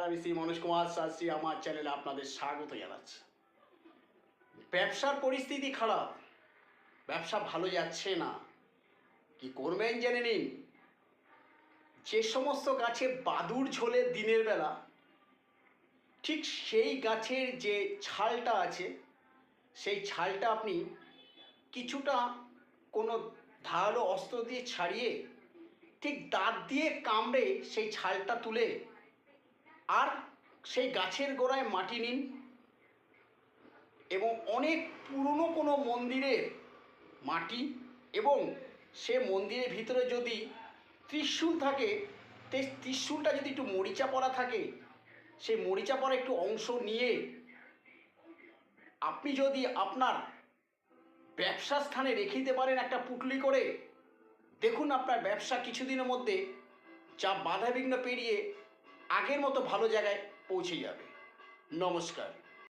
আমি শ্রী মনোজ কুমার শাস্ত্রী আমার চ্যানেলে আপনাদের স্বাগত জানাচ্ছি। ব্যবসার পরিস্থিতি খারাপ, ব্যবসা ভালো যাচ্ছে না, কি করবেন জেনে নিন। যে সমস্ত গাছে বাদুড় ঝোলে দিনের বেলা, ঠিক সেই গাছের যে ছালটা আছে সেই ছালটা আপনি কিছুটা কোনো ধারালো অস্ত্র দিয়ে ছাড়িয়ে ঠিক দাঁত দিয়ে কামড়ে সেই ছালটা তুলে আর সেই গাছের গোড়ায় মাটি নিন এবং অনেক পুরনো কোনো মন্দিরের মাটি এবং সে মন্দিরের ভিতরে যদি ত্রিশূল থাকে, ত্রিশূলটা যদি একটু মরিচা পড়া থাকে, সেই মরিচা পড়া একটু অংশ নিয়ে আপনি যদি আপনার ব্যবসা স্থানে রেখে দিতে পারেন একটা পুটলি করে, দেখুন আপনার ব্যবসা কিছুদিনের মধ্যে যা বাধাবিঘ্ন পেরিয়ে আগের মতো ভালো জায়গায় পৌঁছে যাবে। নমস্কার।